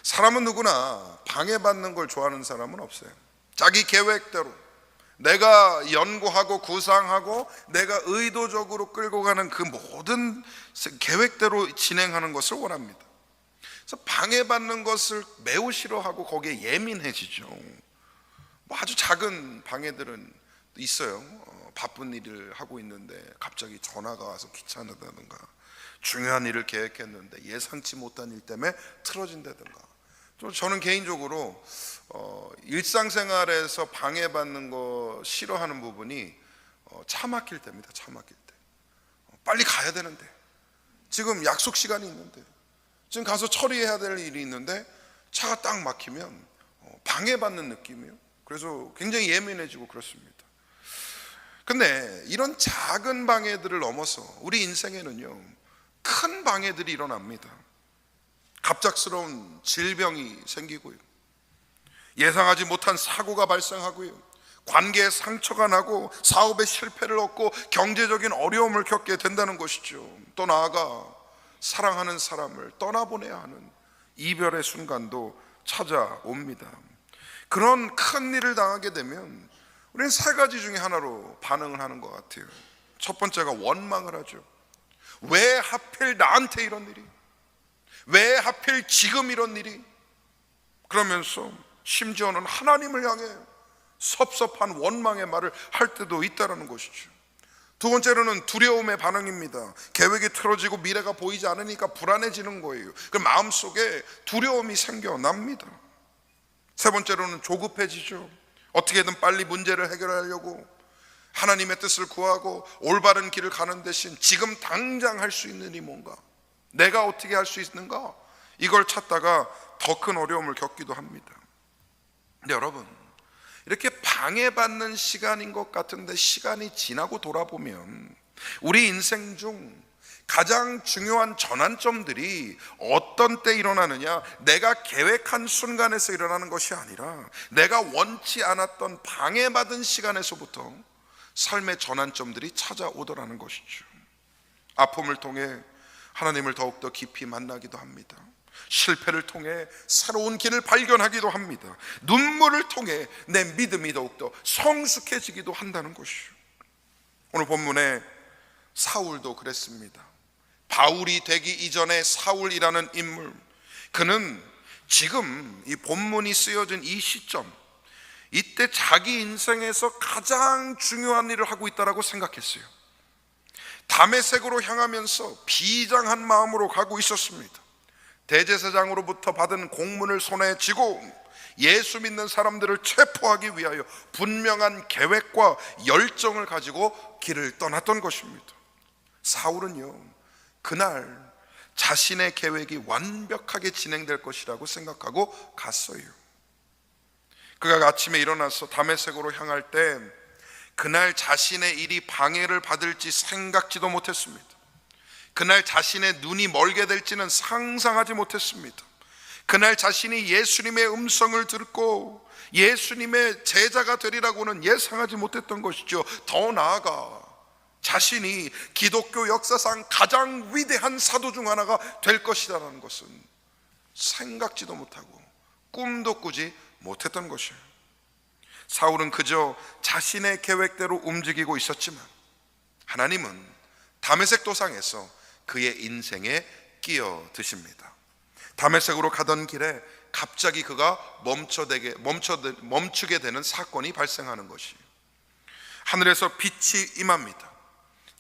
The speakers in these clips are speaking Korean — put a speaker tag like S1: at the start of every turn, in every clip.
S1: 사람은 누구나 방해받는 걸 좋아하는 사람은 없어요. 자기 계획대로 내가 연구하고 구상하고 내가 의도적으로 끌고 가는 그 모든 계획대로 진행하는 것을 원합니다. 그래서 방해받는 것을 매우 싫어하고 거기에 예민해지죠. 뭐 아주 작은 방해들은 있어요. 바쁜 일을 하고 있는데 갑자기 전화가 와서 귀찮다든가, 중요한 일을 계획했는데 예상치 못한 일 때문에 틀어진다든가. 저는 개인적으로 일상생활에서 방해받는 거 싫어하는 부분이 차 막힐 때입니다. 차 막힐 때 빨리 가야 되는데, 지금 약속 시간이 있는데, 지금 가서 처리해야 될 일이 있는데 차가 딱 막히면 방해받는 느낌이에요. 그래서 굉장히 예민해지고 그렇습니다. 근데 이런 작은 방해들을 넘어서 우리 인생에는요, 큰 방해들이 일어납니다. 갑작스러운 질병이 생기고요, 예상하지 못한 사고가 발생하고요, 관계에 상처가 나고 사업의 실패를 얻고 경제적인 어려움을 겪게 된다는 것이죠. 또 나아가 사랑하는 사람을 떠나보내야 하는 이별의 순간도 찾아옵니다. 그런 큰 일을 당하게 되면 우리는 세 가지 중에 하나로 반응을 하는 것 같아요. 첫 번째가 원망을 하죠. 왜 하필 나한테 이런 일이? 왜 하필 지금 이런 일이? 그러면서 심지어는 하나님을 향해 섭섭한 원망의 말을 할 때도 있다는 것이죠. 두 번째로는 두려움의 반응입니다. 계획이 틀어지고 미래가 보이지 않으니까 불안해지는 거예요. 그 마음속에 두려움이 생겨납니다. 세 번째로는 조급해지죠. 어떻게든 빨리 문제를 해결하려고 하나님의 뜻을 구하고 올바른 길을 가는 대신 지금 당장 할 수 있는 일이 뭔가, 내가 어떻게 할 수 있는가, 이걸 찾다가 더 큰 어려움을 겪기도 합니다. 근데 여러분, 이렇게 방해받는 시간인 것 같은데 시간이 지나고 돌아보면 우리 인생 중 가장 중요한 전환점들이 어떤 때 일어나느냐, 내가 계획한 순간에서 일어나는 것이 아니라 내가 원치 않았던 방해받은 시간에서부터 삶의 전환점들이 찾아오더라는 것이죠. 아픔을 통해 하나님을 더욱더 깊이 만나기도 합니다. 실패를 통해 새로운 길을 발견하기도 합니다. 눈물을 통해 내 믿음이 더욱더 성숙해지기도 한다는 것이죠. 오늘 본문에 사울도 그랬습니다. 바울이 되기 이전에 사울이라는 인물, 그는 지금 이 본문이 쓰여진 이 시점, 이때 자기 인생에서 가장 중요한 일을 하고 있다고 생각했어요. 다메섹으로 향하면서 비장한 마음으로 가고 있었습니다. 대제사장으로부터 받은 공문을 손에 쥐고 예수 믿는 사람들을 체포하기 위하여 분명한 계획과 열정을 가지고 길을 떠났던 것입니다. 사울은요, 그날 자신의 계획이 완벽하게 진행될 것이라고 생각하고 갔어요. 그가 아침에 일어나서 다메섹으로 향할 때 그날 자신의 일이 방해를 받을지 생각지도 못했습니다. 그날 자신의 눈이 멀게 될지는 상상하지 못했습니다. 그날 자신이 예수님의 음성을 듣고 예수님의 제자가 되리라고는 예상하지 못했던 것이죠. 더 나아가 자신이 기독교 역사상 가장 위대한 사도 중 하나가 될 것이라는 것은 생각지도 못하고 꿈도 꾸지 못했던 것이에요. 사울은 그저 자신의 계획대로 움직이고 있었지만 하나님은 다메섹 도상에서 그의 인생에 끼어드십니다. 다메섹으로 가던 길에 갑자기 그가 멈추게 되는 사건이 발생하는 것이에요. 하늘에서 빛이 임합니다.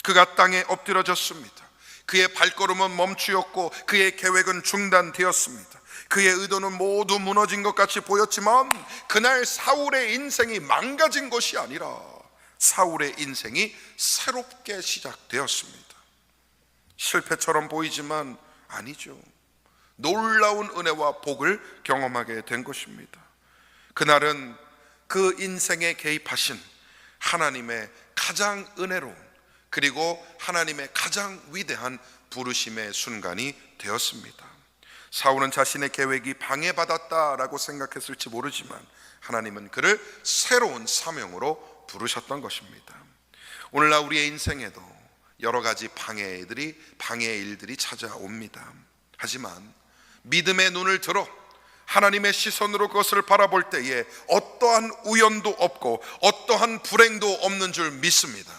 S1: 그가 땅에 엎드려졌습니다. 그의 발걸음은 멈추었고 그의 계획은 중단되었습니다. 그의 의도는 모두 무너진 것 같이 보였지만 그날 사울의 인생이 망가진 것이 아니라 사울의 인생이 새롭게 시작되었습니다. 실패처럼 보이지만 아니죠. 놀라운 은혜와 복을 경험하게 된 것입니다. 그날은 그 인생에 개입하신 하나님의 가장 은혜로운, 그리고 하나님의 가장 위대한 부르심의 순간이 되었습니다. 사울은 자신의 계획이 방해받았다라고 생각했을지 모르지만 하나님은 그를 새로운 사명으로 부르셨던 것입니다. 오늘날 우리의 인생에도 여러 가지 방해의 일들이 찾아옵니다. 하지만 믿음의 눈을 들어 하나님의 시선으로 그것을 바라볼 때에 어떠한 우연도 없고 어떠한 불행도 없는 줄 믿습니다.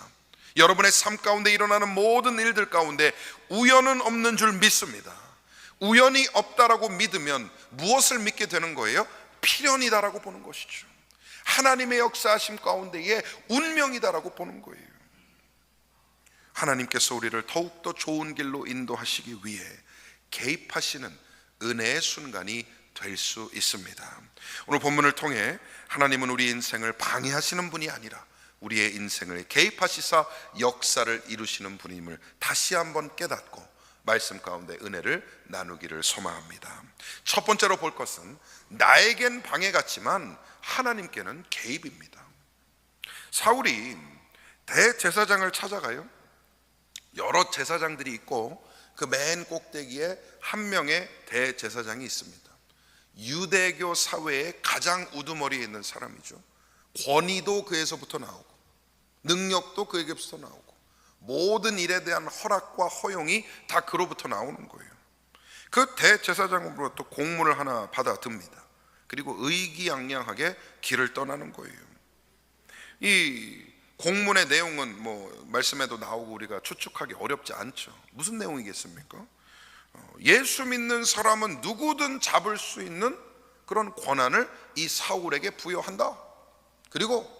S1: 여러분의 삶 가운데 일어나는 모든 일들 가운데 우연은 없는 줄 믿습니다. 우연이 없다라고 믿으면 무엇을 믿게 되는 거예요? 필연이다라고 보는 것이죠. 하나님의 역사하심 가운데에 운명이다라고 보는 거예요. 하나님께서 우리를 더욱더 좋은 길로 인도하시기 위해 개입하시는 은혜의 순간이 될 수 있습니다. 오늘 본문을 통해 하나님은 우리 인생을 방해하시는 분이 아니라 우리의 인생을 개입하시사 역사를 이루시는 분임을 다시 한번 깨닫고 말씀 가운데 은혜를 나누기를 소망합니다. 첫 번째로 볼 것은 나에겐 방해 같지만 하나님께는 개입입니다. 사울이 대제사장을 찾아가요. 여러 제사장들이 있고 그 맨 꼭대기에 한 명의 대제사장이 있습니다. 유대교 사회의 가장 우두머리에 있는 사람이죠. 권위도 그에서부터 나오고 능력도 그에게부터 나오고 모든 일에 대한 허락과 허용이 다 그로부터 나오는 거예요. 그 대제사장으로부터 공문을 하나 받아듭니다. 그리고 의기양양하게 길을 떠나는 거예요. 이 공문의 내용은 말씀에도 나오고 우리가 추측하기 어렵지 않죠. 무슨 내용이겠습니까? 예수 믿는 사람은 누구든 잡을 수 있는 그런 권한을 이 사울에게 부여한다. 그리고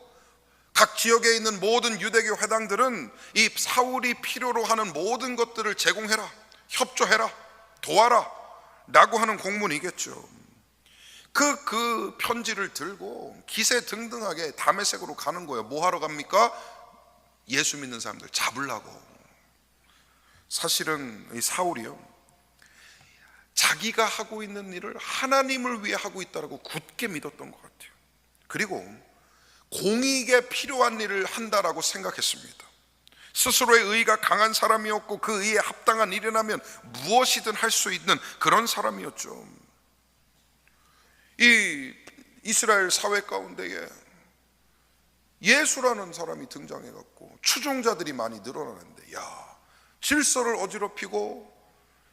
S1: 각 지역에 있는 모든 유대교 회당들은 이 사울이 필요로 하는 모든 것들을 제공해라, 협조해라, 도와라 라고 하는 공문이겠죠. 그 편지를 들고 기세등등하게 다메섹으로 가는 거예요. 뭐 하러 갑니까? 예수 믿는 사람들 잡으려고. 사실은 이 사울이요, 자기가 하고 있는 일을 하나님을 위해 하고 있다고 굳게 믿었던 것 같아요. 그리고 공익에 필요한 일을 한다라고 생각했습니다. 스스로의 의가 강한 사람이었고 그 의에 합당한 일이라면 무엇이든 할 수 있는 그런 사람이었죠. 이 이스라엘 사회 가운데에 예수라는 사람이 등장해갖고 추종자들이 많이 늘어나는데, 질서를 어지럽히고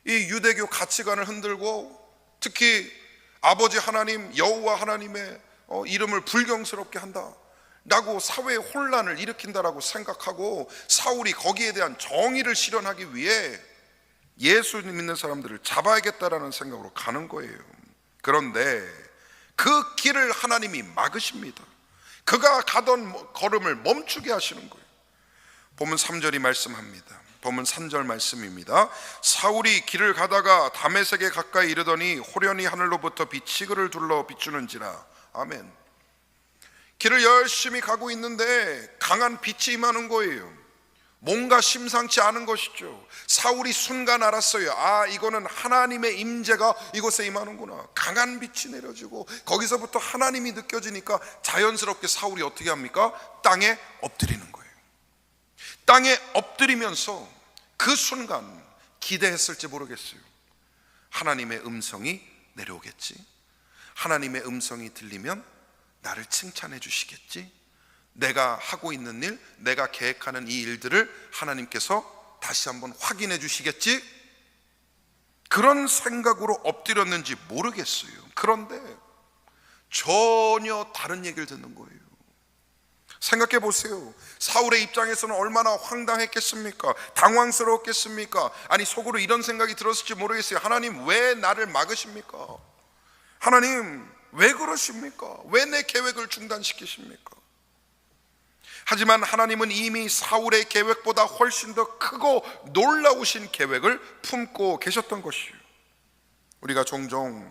S1: 이 유대교 가치관을 흔들고 특히 아버지 하나님 여호와 하나님의 이름을 불경스럽게 한다라고 사회의 혼란을 일으킨다라고 생각하고 사울이 거기에 대한 정의를 실현하기 위해 예수 믿는 사람들을 잡아야겠다라는 생각으로 가는 거예요. 그런데 그 길을 하나님이 막으십니다. 그가 가던 걸음을 멈추게 하시는 거예요. 본문 3절이 말씀합니다. 본문 3절 말씀입니다. 사울이 길을 가다가 다메섹에 가까이 이르더니 호련히 하늘로부터 빛이 그를 둘러 비추는지라. 아멘. 길을 열심히 가고 있는데 강한 빛이 임하는 거예요. 뭔가 심상치 않은 것이죠. 사울이 순간 알았어요. 이거는 하나님의 임재가 이곳에 임하는구나. 강한 빛이 내려지고 거기서부터 하나님이 느껴지니까 자연스럽게 사울이 어떻게 합니까? 땅에 엎드리는 거예요. 땅에 엎드리면서 그 순간 기대했을지 모르겠어요. 하나님의 음성이 내려오겠지. 하나님의 음성이 들리면 나를 칭찬해 주시겠지. 내가 하고 있는 일, 내가 계획하는 이 일들을 하나님께서 다시 한번 확인해 주시겠지. 그런 생각으로 엎드렸는지 모르겠어요. 그런데 전혀 다른 얘기를 듣는 거예요. 생각해 보세요. 사울의 입장에서는 얼마나 황당했겠습니까? 당황스러웠겠습니까? 아니 속으로 이런 생각이 들었을지 모르겠어요. 하나님 왜 나를 막으십니까? 하나님 왜 그러십니까? 왜 내 계획을 중단시키십니까? 하지만 하나님은 이미 사울의 계획보다 훨씬 더 크고 놀라우신 계획을 품고 계셨던 것이에요. 우리가 종종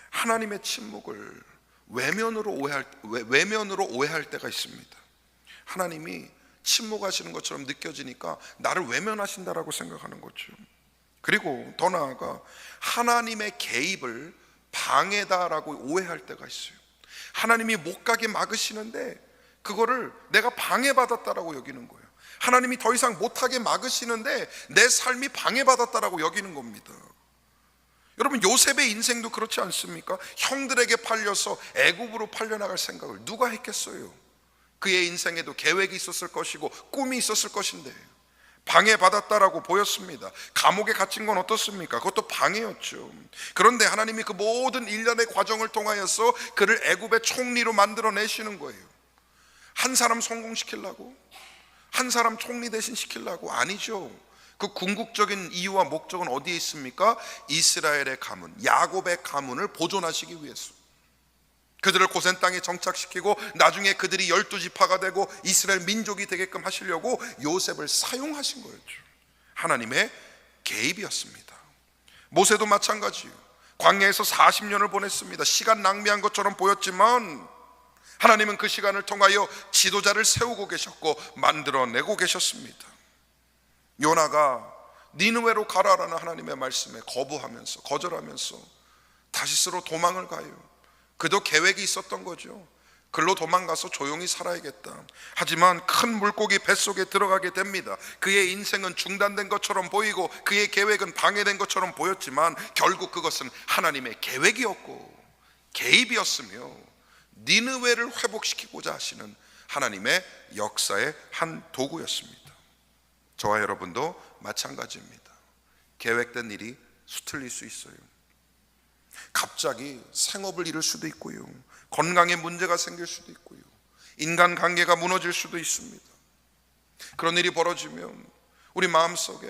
S1: 하나님의 침묵을 외면으로 오해할 때가 있습니다. 하나님이 침묵하시는 것처럼 느껴지니까 나를 외면하신다라고 생각하는 거죠. 그리고 더 나아가 하나님의 개입을 방해다라고 오해할 때가 있어요. 하나님이 못 가게 막으시는데 그거를 내가 방해받았다라고 여기는 거예요. 하나님이 더 이상 못하게 막으시는데 내 삶이 방해받았다라고 여기는 겁니다. 여러분 요셉의 인생도 그렇지 않습니까? 형들에게 팔려서 애굽으로 팔려나갈 생각을 누가 했겠어요? 그의 인생에도 계획이 있었을 것이고 꿈이 있었을 것인데 방해받았다라고 보였습니다. 감옥에 갇힌 건 어떻습니까? 그것도 방해였죠. 그런데 하나님이 그 모든 일련의 과정을 통하여서 그를 애굽의 총리로 만들어내시는 거예요. 한 사람 성공시키려고? 한 사람 총리 대신 시키려고? 아니죠. 그 궁극적인 이유와 목적은 어디에 있습니까? 이스라엘의 가문, 야곱의 가문을 보존하시기 위해서. 그들을 고센 땅에 정착시키고 나중에 그들이 12지파가 되고 이스라엘 민족이 되게끔 하시려고 요셉을 사용하신 거였죠. 하나님의 개입이었습니다. 모세도 마찬가지예요. 광야에서 40년을 보냈습니다. 시간 낭비한 것처럼 보였지만 하나님은 그 시간을 통하여 지도자를 세우고 계셨고 만들어내고 계셨습니다. 요나가 니느웨로 가라라는 하나님의 말씀에 거절하면서 다시스로 도망을 가요. 그도 계획이 있었던 거죠. 글로 도망가서 조용히 살아야겠다. 하지만 큰 물고기 뱃속에 들어가게 됩니다. 그의 인생은 중단된 것처럼 보이고 그의 계획은 방해된 것처럼 보였지만 결국 그것은 하나님의 계획이었고 개입이었으며 니느웨를 회복시키고자 하시는 하나님의 역사의 한 도구였습니다. 저와 여러분도 마찬가지입니다. 계획된 일이 수틀릴 수 있어요. 갑자기 생업을 잃을 수도 있고요, 건강에 문제가 생길 수도 있고요, 인간관계가 무너질 수도 있습니다. 그런 일이 벌어지면 우리 마음속에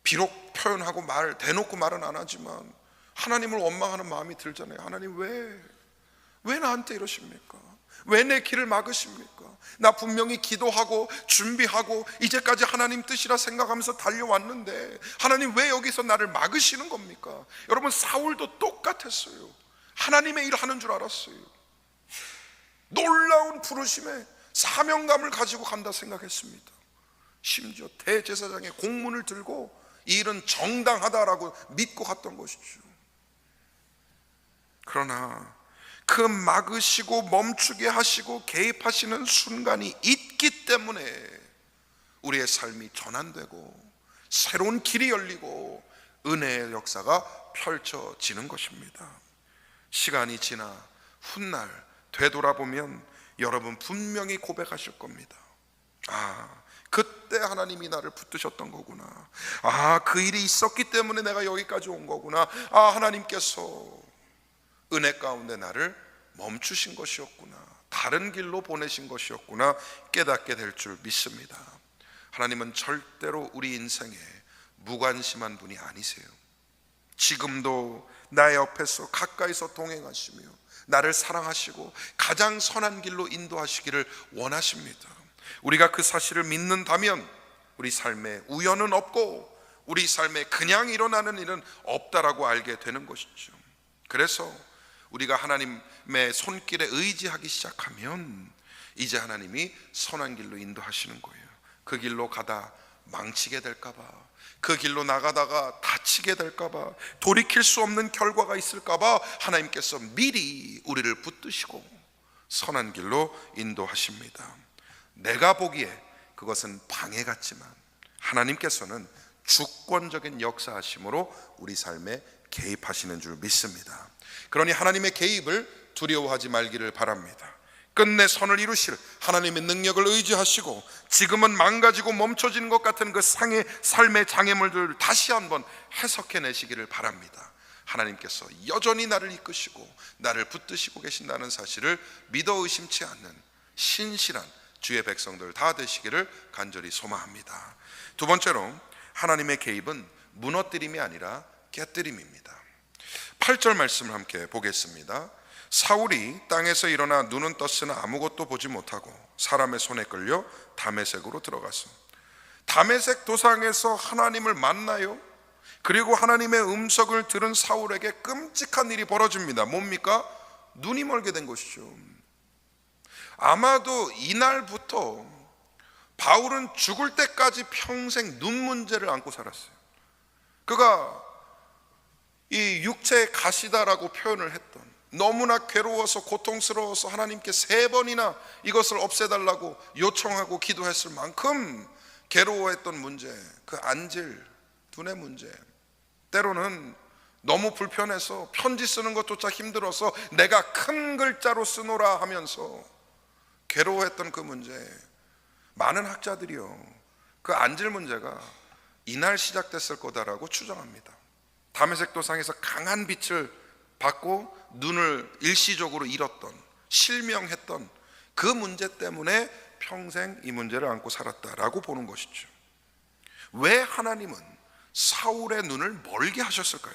S1: 비록 표현하고 대놓고 말은 안 하지만 하나님을 원망하는 마음이 들잖아요. 하나님 왜 나한테 이러십니까? 왜 내 길을 막으십니까? 나 분명히 기도하고 준비하고 이제까지 하나님 뜻이라 생각하면서 달려왔는데 하나님 왜 여기서 나를 막으시는 겁니까? 여러분, 사울도 똑같았어요. 하나님의 일 하는 줄 알았어요. 놀라운 부르심에 사명감을 가지고 간다 생각했습니다. 심지어 대제사장의 공문을 들고 이 일은 정당하다라고 믿고 갔던 것이죠. 그러나 그 막으시고 멈추게 하시고 개입하시는 순간이 있기 때문에 우리의 삶이 전환되고 새로운 길이 열리고 은혜의 역사가 펼쳐지는 것입니다. 시간이 지나 훗날 되돌아보면 여러분 분명히 고백하실 겁니다. 그때 하나님이 나를 붙드셨던 거구나. 그 일이 있었기 때문에 내가 여기까지 온 거구나. 하나님께서 은혜 가운데 나를 멈추신 것이었구나, 다른 길로 보내신 것이었구나 깨닫게 될 줄 믿습니다. 하나님은 절대로 우리 인생에 무관심한 분이 아니세요. 지금도 나의 옆에서 가까이서 동행하시며 나를 사랑하시고 가장 선한 길로 인도하시기를 원하십니다. 우리가 그 사실을 믿는다면 우리 삶에 우연은 없고 우리 삶에 그냥 일어나는 일은 없다라고 알게 되는 것이죠. 그래서 우리가 하나님의 손길에 의지하기 시작하면 이제 하나님이 선한 길로 인도하시는 거예요. 그 길로 가다 망치게 될까봐, 그 길로 나가다가 다치게 될까봐, 돌이킬 수 없는 결과가 있을까봐 하나님께서 미리 우리를 붙드시고 선한 길로 인도하십니다. 내가 보기에 그것은 방해 같지만 하나님께서는 주권적인 역사하심으로 우리 삶에 개입하시는 줄 믿습니다. 그러니 하나님의 개입을 두려워하지 말기를 바랍니다. 끝내 선을 이루실 하나님의 능력을 의지하시고 지금은 망가지고 멈춰지는 것 같은 그 삶의 장애물들을 다시 한번 해석해내시기를 바랍니다. 하나님께서 여전히 나를 이끄시고 나를 붙드시고 계신다는 사실을 믿어 의심치 않는 신실한 주의 백성들 다 되시기를 간절히 소망합니다. 두 번째로, 하나님의 개입은 무너뜨림이 아니라 깨뜨림입니다. 8절 말씀을 함께 보겠습니다. 사울이 땅에서 일어나 눈은 떴으나 아무것도 보지 못하고 사람의 손에 끌려 다메섹으로 들어가서 다메섹 도상에서 하나님을 만나요. 그리고 하나님의 음성을 들은 사울에게 끔찍한 일이 벌어집니다. 뭡니까? 눈이 멀게 된 것이죠. 아마도 이날부터 바울은 죽을 때까지 평생 눈 문제를 안고 살았어요. 그가 이 육체의 가시다라고 표현을 했던, 너무나 괴로워서 고통스러워서 하나님께 3번이나 이것을 없애달라고 요청하고 기도했을 만큼 괴로워했던 문제, 그 안질, 눈의 문제, 때로는 너무 불편해서 편지 쓰는 것조차 힘들어서 내가 큰 글자로 쓰노라 하면서 괴로워했던 그 문제, 많은 학자들이요, 그 앉을 문제가 이날 시작됐을 거다라고 추정합니다. 다메섹 도상에서 강한 빛을 받고 눈을 일시적으로 잃었던, 실명했던 그 문제 때문에 평생 이 문제를 안고 살았다라고 보는 것이죠. 왜 하나님은 사울의 눈을 멀게 하셨을까요?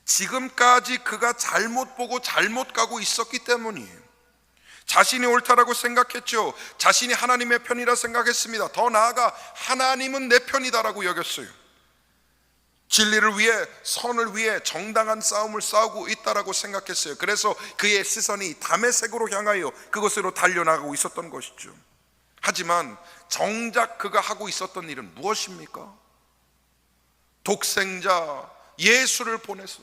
S1: 지금까지 그가 잘못 보고 잘못 가고 있었기 때문이에요. 자신이 옳다라고 생각했죠. 자신이 하나님의 편이라 생각했습니다. 더 나아가 하나님은 내 편이다라고 여겼어요. 진리를 위해, 선을 위해 정당한 싸움을 싸우고 있다라고 생각했어요. 그래서 그의 시선이 다메섹으로 향하여 그곳으로 달려나가고 있었던 것이죠. 하지만 정작 그가 하고 있었던 일은 무엇입니까? 독생자 예수를 보내서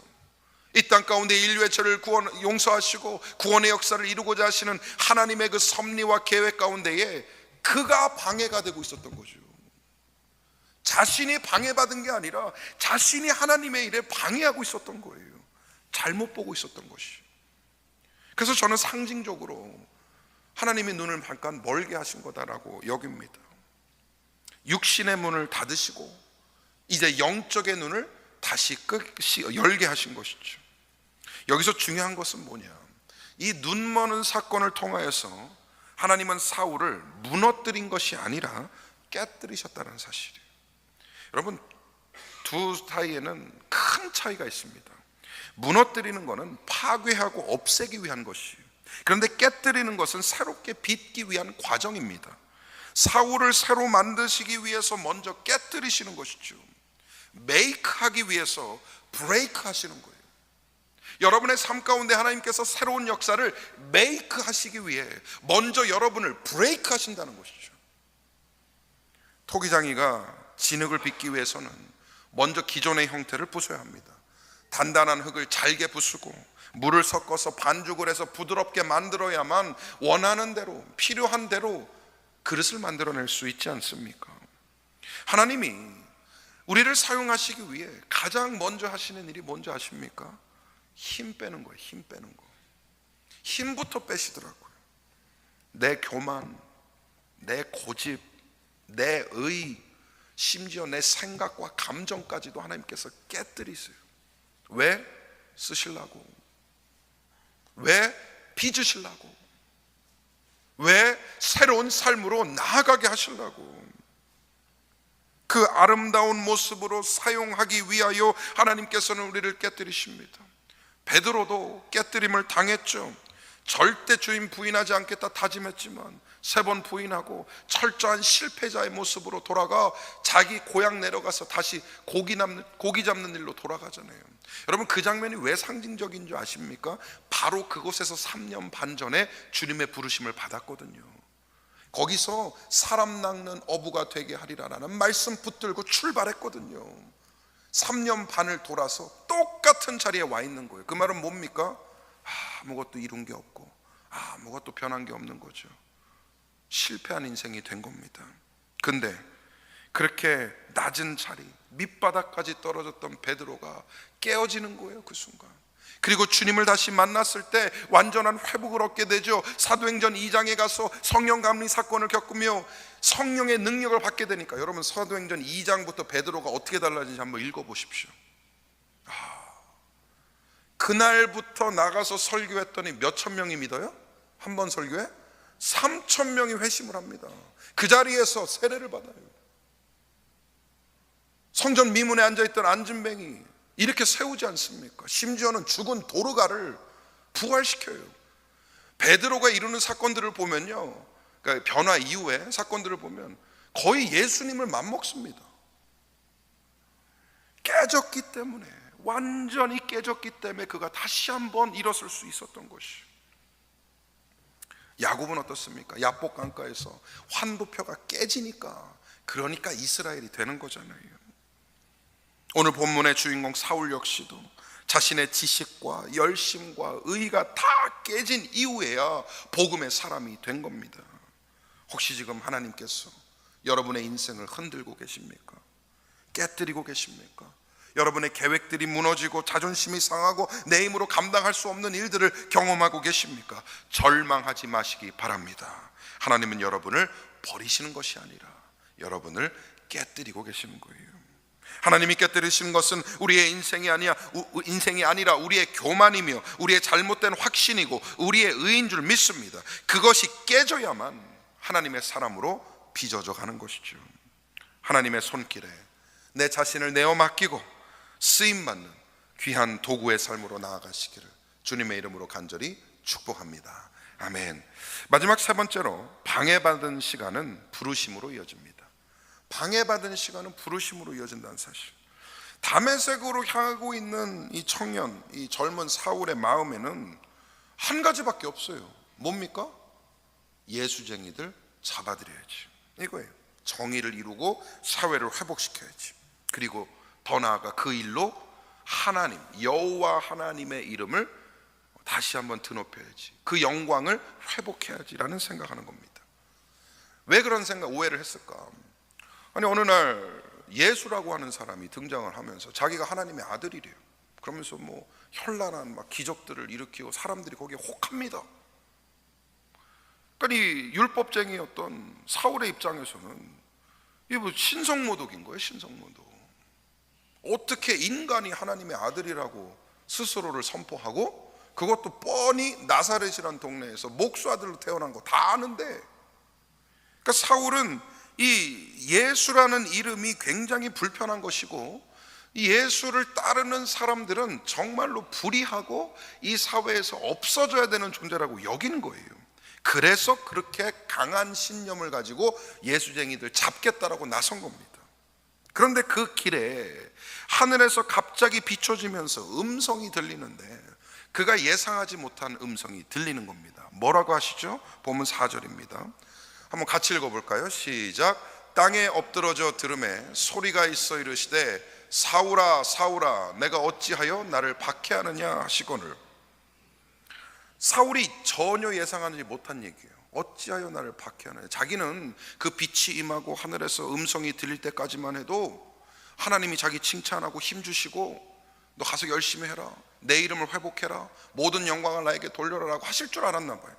S1: 이 땅 가운데 인류의 죄를 용서하시고 구원의 역사를 이루고자 하시는 하나님의 그 섭리와 계획 가운데에 그가 방해가 되고 있었던 거죠. 자신이 방해받은 게 아니라 자신이 하나님의 일에 방해하고 있었던 거예요. 잘못 보고 있었던 것이. 그래서 저는 상징적으로 하나님의 눈을 잠깐 멀게 하신 거다라고 여깁니다. 육신의 문을 닫으시고 이제 영적의 눈을 다시 열게 하신 것이죠. 여기서 중요한 것은 뭐냐, 이 눈머는 사건을 통하여서 하나님은 사울을 무너뜨린 것이 아니라 깨뜨리셨다는 사실이에요. 여러분, 두 사이에는 큰 차이가 있습니다. 무너뜨리는 것은 파괴하고 없애기 위한 것이에요. 그런데 깨뜨리는 것은 새롭게 빚기 위한 과정입니다. 사울을 새로 만드시기 위해서 먼저 깨뜨리시는 것이죠. 메이크하기 위해서 브레이크 하시는 거예요. 여러분의 삶 가운데 하나님께서 새로운 역사를 메이크 하시기 위해 먼저 여러분을 브레이크 하신다는 것이죠. 토기장이가 진흙을 빚기 위해서는 먼저 기존의 형태를 부숴야 합니다. 단단한 흙을 잘게 부수고 물을 섞어서 반죽을 해서 부드럽게 만들어야만 원하는 대로, 필요한 대로 그릇을 만들어낼 수 있지 않습니까? 하나님이 우리를 사용하시기 위해 가장 먼저 하시는 일이 뭔지 아십니까? 힘 빼는 거예요. 힘 빼는 거. 힘부터 빼시더라고요. 내 교만, 내 고집, 내 의, 심지어 내 생각과 감정까지도 하나님께서 깨뜨리세요. 왜? 쓰시려고. 왜? 빚으시려고. 왜? 새로운 삶으로 나아가게 하시려고. 그 아름다운 모습으로 사용하기 위하여 하나님께서는 우리를 깨뜨리십니다. 베드로도 깨뜨림을 당했죠. 절대 주인 부인하지 않겠다 다짐했지만 3번 부인하고 철저한 실패자의 모습으로 돌아가 자기 고향 내려가서 다시 고기 잡는 일로 돌아가잖아요. 여러분, 그 장면이 왜 상징적인 줄 아십니까? 바로 그곳에서 3년 반 전에 주님의 부르심을 받았거든요. 거기서 사람 낚는 어부가 되게 하리라라는 말씀 붙들고 출발했거든요. 3년 반을 돌아서 똑같은 자리에 와 있는 거예요. 그 말은 뭡니까? 아무것도 이룬 게 없고 아무것도 변한 게 없는 거죠. 실패한 인생이 된 겁니다. 근데 그렇게 낮은 자리, 밑바닥까지 떨어졌던 베드로가 깨어지는 거예요. 그 순간. 그리고 주님을 다시 만났을 때 완전한 회복을 얻게 되죠. 사도행전 2장에 가서 성령 감리 사건을 겪으며 성령의 능력을 받게 되니까, 여러분 사도행전 2장부터 베드로가 어떻게 달라지는지 한번 읽어보십시오. 그날부터 나가서 설교했더니 몇천 명이 믿어요? 한 번 설교에 3천 명이 회심을 합니다. 그 자리에서 세례를 받아요. 성전 미문에 앉아있던 안진뱅이 이렇게 세우지 않습니까? 심지어는 죽은 도르가를 부활시켜요. 베드로가 이루는 사건들을 보면요, 그러니까 변화 이후에 사건들을 보면 거의 예수님을 맞먹습니다. 깨졌기 때문에, 완전히 깨졌기 때문에 그가 다시 한번 일어설 수 있었던 것이. 야곱은 어떻습니까? 야복 강가에서 환도표가 깨지니까, 그러니까 이스라엘이 되는 거잖아요. 오늘 본문의 주인공 사울 역시도 자신의 지식과 열심과 의가 다 깨진 이후에야 복음의 사람이 된 겁니다. 혹시 지금 하나님께서 여러분의 인생을 흔들고 계십니까? 깨뜨리고 계십니까? 여러분의 계획들이 무너지고 자존심이 상하고 내 힘으로 감당할 수 없는 일들을 경험하고 계십니까? 절망하지 마시기 바랍니다. 하나님은 여러분을 버리시는 것이 아니라 여러분을 깨뜨리고 계시는 거예요. 하나님이 깨뜨리시는 것은 우리의 인생이 아니라 우리의 교만이며 우리의 잘못된 확신이고 우리의 의인 줄 믿습니다. 그것이 깨져야만 하나님의 사람으로 빚어져 가는 것이죠. 하나님의 손길에 내 자신을 내어 맡기고 쓰임받는 귀한 도구의 삶으로 나아가시기를 주님의 이름으로 간절히 축복합니다. 아멘. 마지막 세 번째로, 방해받은 시간은 부르심으로 이어집니다. 방해받은 시간은 부르심으로 이어진다는 사실. 다메섹으로 향하고 있는 이 청년, 이 젊은 사울의 마음에는 한 가지밖에 없어요. 뭡니까? 예수쟁이들 잡아들여야지, 이거예요. 정의를 이루고 사회를 회복시켜야지. 그리고 더 나아가 그 일로 하나님, 여호와 하나님의 이름을 다시 한번 드높여야지, 그 영광을 회복해야지라는 생각하는 겁니다. 왜 그런 오해를 했을까? 아니, 어느 날 예수라고 하는 사람이 등장을 하면서 자기가 하나님의 아들이래요. 그러면서 뭐 현란한 기적들을 일으키고 사람들이 거기에 혹합니다. 그러니까 이 율법쟁이였던 사울의 입장에서는 이게 뭐 신성모독인 거예요. 신성모독. 어떻게 인간이 하나님의 아들이라고 스스로를 선포하고, 그것도 뻔히 나사렛이라는 동네에서 목수아들로 태어난 거 다 아는데. 그러니까 사울은 이 예수라는 이름이 굉장히 불편한 것이고, 이 예수를 따르는 사람들은 정말로 불의하고 이 사회에서 없어져야 되는 존재라고 여기는 거예요. 그래서 그렇게 강한 신념을 가지고 예수쟁이들 잡겠다라고 나선 겁니다. 그런데 그 길에 하늘에서 갑자기 비춰지면서 음성이 들리는데, 그가 예상하지 못한 음성이 들리는 겁니다. 뭐라고 하시죠? 본문 4절입니다. 한번 같이 읽어볼까요? 시작. 땅에 엎드러져 들음에 소리가 있어 이르시되 사울아 사울아 내가 어찌하여 나를 박해하느냐 하시거늘. 사울이 전혀 예상하지 못한 얘기예요. 어찌하여 나를 박해하느냐. 자기는 그 빛이 임하고 하늘에서 음성이 들릴 때까지만 해도 하나님이 자기 칭찬하고 힘주시고 너 가서 열심히 해라, 내 이름을 회복해라, 모든 영광을 나에게 돌려라라고 하실 줄 알았나 봐요.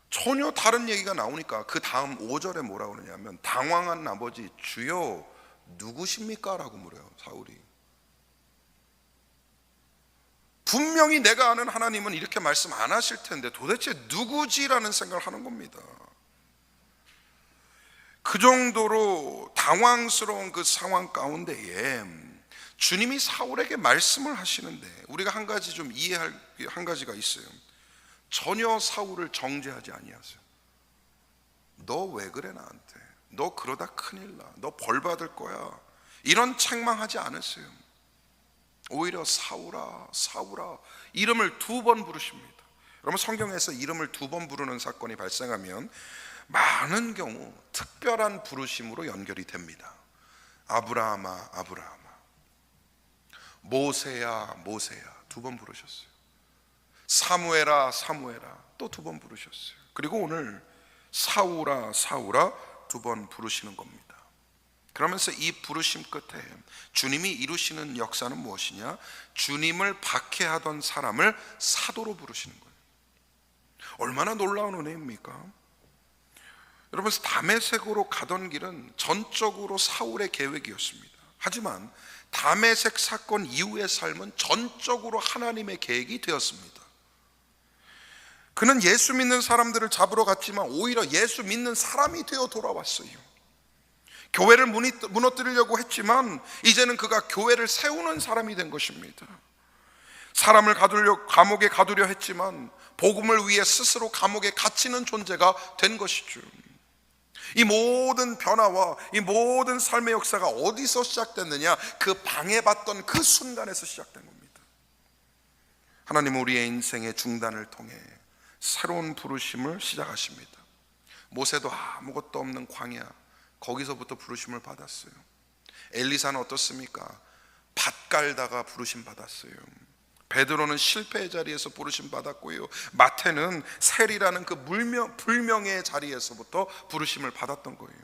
S1: 전혀 다른 얘기가 나오니까 그 다음 5절에 뭐라고 그러냐면, 당황한 나머지 주여 누구십니까? 라고 물어요. 사울이. 분명히 내가 아는 하나님은 이렇게 말씀 안 하실 텐데 도대체 누구지라는 생각을 하는 겁니다. 그 정도로 당황스러운 그 상황 가운데에 주님이 사울에게 말씀을 하시는데, 우리가 한 가지 좀 이해할 한 가지가 있어요. 전혀 사울을 정죄하지 아니하세요. 너 왜 그래 나한테? 너 그러다 큰일 나. 너 벌 받을 거야. 이런 책망하지 않으세요. 오히려 사울아 사울아 이름을 2번 부르십니다. 여러분, 성경에서 이름을 2번 부르는 사건이 발생하면 많은 경우 특별한 부르심으로 연결이 됩니다. 아브라함아 아브라함아, 모세야 모세야 2번 부르셨어요. 사무엘아 사무엘아 또 2번 부르셨어요. 그리고 오늘 사울아 사울아 2번 부르시는 겁니다. 그러면서 이 부르심 끝에 주님이 이루시는 역사는 무엇이냐? 주님을 박해하던 사람을 사도로 부르시는 거예요. 얼마나 놀라운 은혜입니까? 여러분, 다메섹으로 가던 길은 전적으로 사울의 계획이었습니다. 하지만 다메섹 사건 이후의 삶은 전적으로 하나님의 계획이 되었습니다. 그는 예수 믿는 사람들을 잡으러 갔지만 오히려 예수 믿는 사람이 되어 돌아왔어요. 교회를 무너뜨리려고 했지만 이제는 그가 교회를 세우는 사람이 된 것입니다. 사람을 감옥에 가두려 했지만 복음을 위해 스스로 감옥에 갇히는 존재가 된 것이죠. 이 모든 변화와 이 모든 삶의 역사가 어디서 시작됐느냐? 그 방해받던 그 순간에서 시작된 겁니다. 하나님은 우리의 인생의 중단을 통해 새로운 부르심을 시작하십니다. 모세도 아무것도 없는 광야, 거기서부터 부르심을 받았어요. 엘리사는 어떻습니까? 밭 갈다가 부르심 받았어요. 베드로는 실패의 자리에서 부르심 받았고요. 마태는 셀이라는 그 불명예의 자리에서부터 부르심을 받았던 거예요.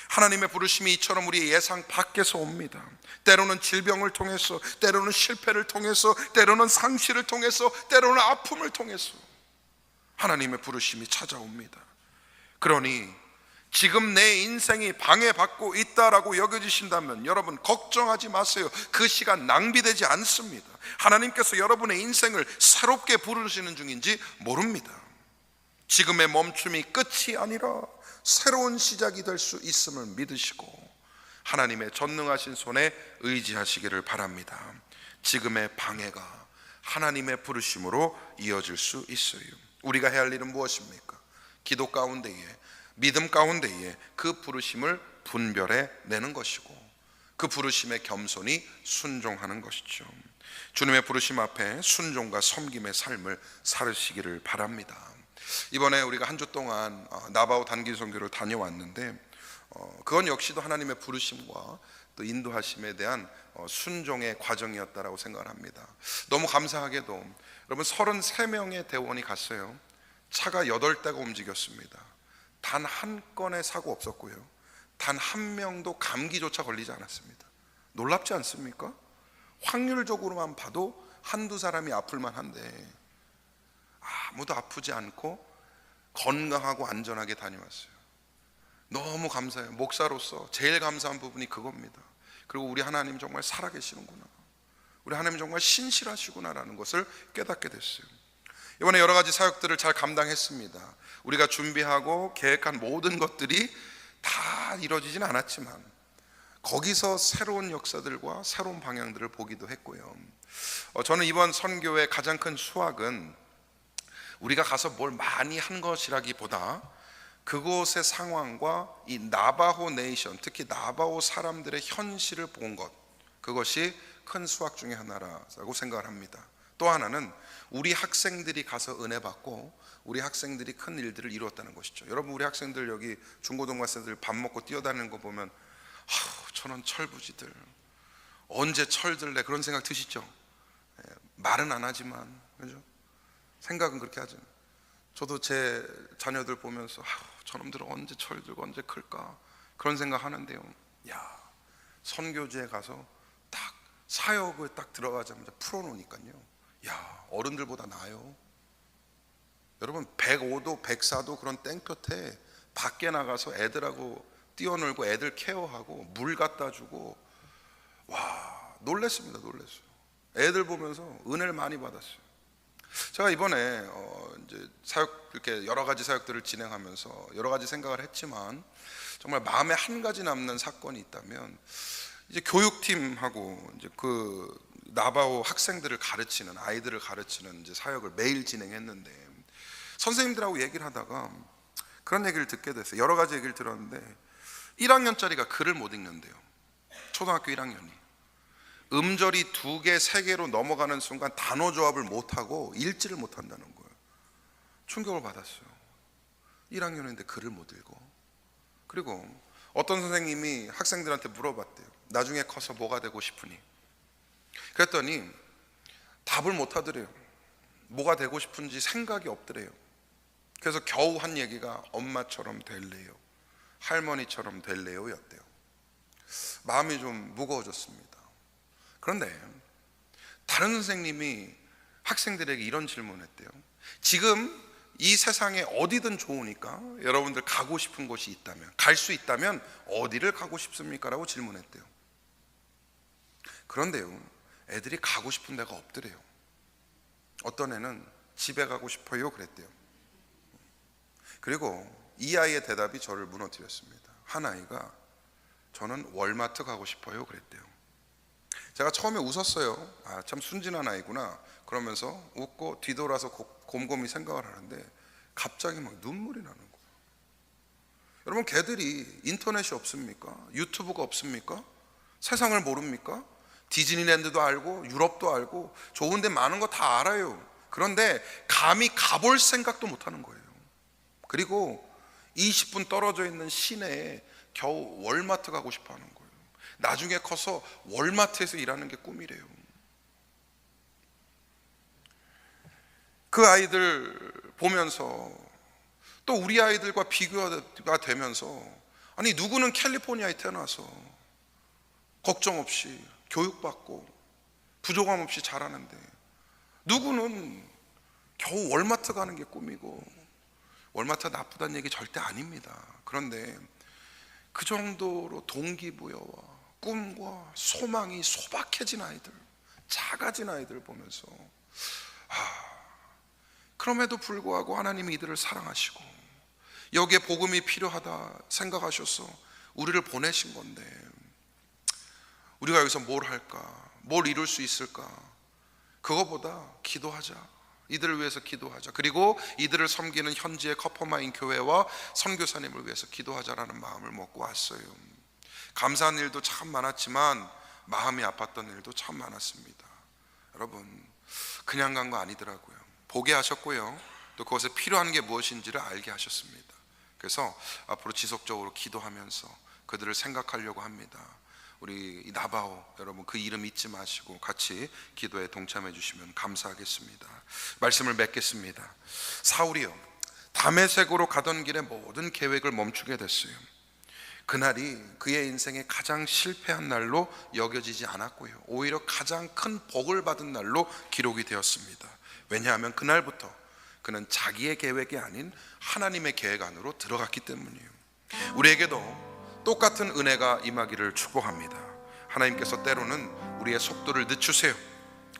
S1: 하나님의 부르심이 이처럼 우리의 예상 밖에서 옵니다. 때로는 질병을 통해서, 때로는 실패를 통해서, 때로는 상실을 통해서, 때로는 아픔을 통해서 하나님의 부르심이 찾아옵니다. 그러니 지금 내 인생이 방해받고 있다라고 여겨지신다면 여러분 걱정하지 마세요. 그 시간 낭비되지 않습니다. 하나님께서 여러분의 인생을 새롭게 부르시는 중인지 모릅니다. 지금의 멈춤이 끝이 아니라 새로운 시작이 될 수 있음을 믿으시고 하나님의 전능하신 손에 의지하시기를 바랍니다. 지금의 방해가 하나님의 부르심으로 이어질 수 있어요. 우리가 해야 할 일은 무엇입니까? 기도 가운데에, 믿음 가운데에 그 부르심을 분별해 내는 것이고 그 부르심에 겸손히 순종하는 것이죠. 주님의 부르심 앞에 순종과 섬김의 삶을 살으시기를 바랍니다. 이번에 우리가 한 주 동안 나바오 단기 선교를 다녀왔는데 그건 역시도 하나님의 부르심과 또 인도하심에 대한 순종의 과정이었다라고 생각을 합니다. 너무 감사하게도 여러분 33명의 대원이 갔어요. 차가 8대가 움직였습니다. 단 한 건의 사고 없었고요, 단 한 명도 감기조차 걸리지 않았습니다. 놀랍지 않습니까? 확률적으로만 봐도 한두 사람이 아플만 한데 아무도 아프지 않고 건강하고 안전하게 다녀왔어요. 너무 감사해요. 목사로서 제일 감사한 부분이 그겁니다. 그리고 우리 하나님 정말 살아계시는구나, 우리 하나님 정말 신실하시구나라는 것을 깨닫게 됐어요. 이번에 여러 가지 사역들을 잘 감당했습니다. 우리가 준비하고 계획한 모든 것들이 다 이루어지진 않았지만 거기서 새로운 역사들과 새로운 방향들을 보기도 했고요. 저는 이번 선교의 가장 큰 수확은 우리가 가서 뭘 많이 한 것이라기보다 그곳의 상황과 이 나바호 네이션, 특히 나바호 사람들의 현실을 본 것, 그것이 큰 수확 중에 하나라고 생각을 합니다. 또 하나는 우리 학생들이 가서 은혜 받고 우리 학생들이 큰 일들을 이루었다는 것이죠. 여러분, 우리 학생들 여기 중고등학생들 밥 먹고 뛰어다니는 거 보면 저런 철부지들 언제 철들래 그런 생각 드시죠? 말은 안 하지만 그죠? 생각은 그렇게 하죠. 저도 제 자녀들 보면서 저놈들은 언제 철들고 언제 클까 그런 생각 하는데요, 야, 선교지에 가서 딱 사역을 딱 들어가자마자 풀어놓으니까요, 야, 어른들보다 나아요. 여러분 105도 104도 그런 땡볕에 밖에 나가서 애들하고 뛰어놀고 애들 케어하고 물 갖다 주고, 와, 놀랬습니다. 놀랬어요. 애들 보면서 은혜를 많이 받았어요. 제가 이번에 이제 사역, 이렇게 여러 가지 사역들을 진행하면서 여러 가지 생각을 했지만 정말 마음에 한 가지 남는 사건이 있다면, 이제 교육팀하고 이제 그 나바오 학생들을 가르치는, 아이들을 가르치는 이제 사역을 매일 진행했는데 선생님들하고 얘기를 하다가 그런 얘기를 듣게 됐어요. 여러 가지 얘기를 들었는데 1학년짜리가 글을 못 읽는데요. 초등학교 1학년이 음절이 2개, 3개로 넘어가는 순간 단어 조합을 못하고 읽지를 못한다는 거예요. 충격을 받았어요. 1학년인데 글을 못 읽어. 그리고 어떤 선생님이 학생들한테 물어봤대요. 나중에 커서 뭐가 되고 싶으니? 그랬더니 답을 못 하더래요. 뭐가 되고 싶은지 생각이 없더래요. 그래서 겨우 한 얘기가 엄마처럼 될래요, 할머니처럼 될래요 였대요. 마음이 좀 무거워졌습니다. 그런데 다른 선생님이 학생들에게 이런 질문을 했대요. 지금 이 세상에 어디든 좋으니까 여러분들 가고 싶은 곳이 있다면, 갈 수 있다면 어디를 가고 싶습니까? 라고 질문했대요. 그런데요, 애들이 가고 싶은 데가 없더래요. 어떤 애는 집에 가고 싶어요 그랬대요. 그리고 이 아이의 대답이 저를 무너뜨렸습니다. 한 아이가 저는 월마트 가고 싶어요 그랬대요. 제가 처음에 웃었어요. 참 순진한 아이구나 그러면서 웃고 뒤돌아서 곰곰이 생각을 하는데 갑자기 막 눈물이 나는 거예요. 여러분, 걔들이 인터넷이 없습니까? 유튜브가 없습니까? 세상을 모릅니까? 디즈니랜드도 알고 유럽도 알고 좋은 데 많은 거 다 알아요. 그런데 감히 가볼 생각도 못 하는 거예요. 그리고 20분 떨어져 있는 시내에 겨우 월마트 가고 싶어 하는 거예요. 나중에 커서 월마트에서 일하는 게 꿈이래요. 그 아이들 보면서 또 우리 아이들과 비교가 되면서, 아니 누구는 캘리포니아에 태어나서 걱정 없이 교육받고 부족함 없이 자라는데 누구는 겨우 월마트 가는 게 꿈이고 월마트 나쁘다는 얘기 절대 아닙니다. 그런데 그 정도로 동기부여와 꿈과 소망이 소박해진 아이들, 작아진 아이들 보면서 그럼에도 불구하고 하나님이 이들을 사랑하시고 여기에 복음이 필요하다 생각하셔서 우리를 보내신 건데, 우리가 여기서 뭘 할까, 뭘 이룰 수 있을까? 그거보다 기도하자, 이들을 위해서 기도하자, 그리고 이들을 섬기는 현지의 커퍼마인 교회와 선교사님을 위해서 기도하자라는 마음을 먹고 왔어요. 감사한 일도 참 많았지만 마음이 아팠던 일도 참 많았습니다. 여러분, 그냥 간 거 아니더라고요. 보게 하셨고요, 또 그것에 필요한 게 무엇인지를 알게 하셨습니다. 그래서 앞으로 지속적으로 기도하면서 그들을 생각하려고 합니다. 우리 나바오 여러분, 그 이름 잊지 마시고 같이 기도에 동참해 주시면 감사하겠습니다. 말씀을 맺겠습니다. 사울이요, 다메섹으로 가던 길에 모든 계획을 멈추게 됐어요. 그날이 그의 인생의 가장 실패한 날로 여겨지지 않았고요, 오히려 가장 큰 복을 받은 날로 기록이 되었습니다. 왜냐하면 그날부터 그는 자기의 계획이 아닌 하나님의 계획 안으로 들어갔기 때문이에요. 우리에게도 똑같은 은혜가 임하기를 축복합니다. 하나님께서 때로는 우리의 속도를 늦추세요.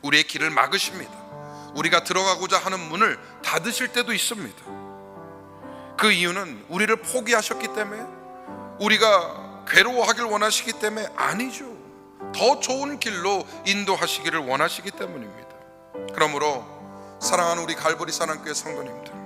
S1: 우리의 길을 막으십니다. 우리가 들어가고자 하는 문을 닫으실 때도 있습니다. 그 이유는 우리를 포기하셨기 때문에, 우리가 괴로워하길 원하시기 때문에 아니죠. 더 좋은 길로 인도하시기를 원하시기 때문입니다. 그러므로 사랑하는 우리 갈보리 사랑교회 성도님들,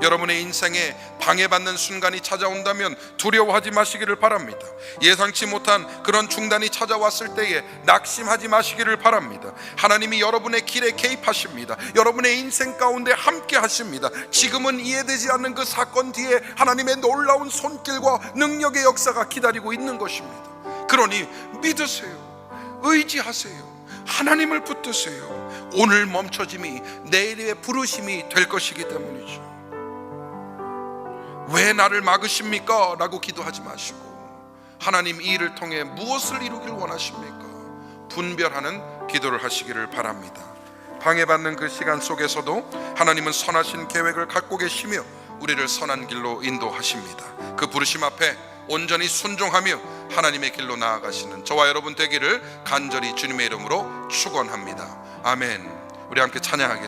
S1: 여러분의 인생에 방해받는 순간이 찾아온다면 두려워하지 마시기를 바랍니다. 예상치 못한 그런 중단이 찾아왔을 때에 낙심하지 마시기를 바랍니다. 하나님이 여러분의 길에 개입하십니다. 여러분의 인생 가운데 함께 하십니다. 지금은 이해되지 않는 그 사건 뒤에 하나님의 놀라운 손길과 능력의 역사가 기다리고 있는 것입니다. 그러니 믿으세요. 의지하세요. 하나님을 붙드세요. 오늘 멈춰짐이 내일의 부르심이 될 것이기 때문이죠. 왜 나를 막으십니까? 라고 기도하지 마시고, 하나님 이 일을 통해 무엇을 이루길 원하십니까? 분별하는 기도를 하시기를 바랍니다. 방해받는 그 시간 속에서도 하나님은 선하신 계획을 갖고 계시며 우리를 선한 길로 인도하십니다. 그 부르심 앞에 온전히 순종하며 하나님의 길로 나아가시는 저와 여러분 되기를 간절히 주님의 이름으로 축원합니다. 아멘. 우리 함께 찬양하겠습니다.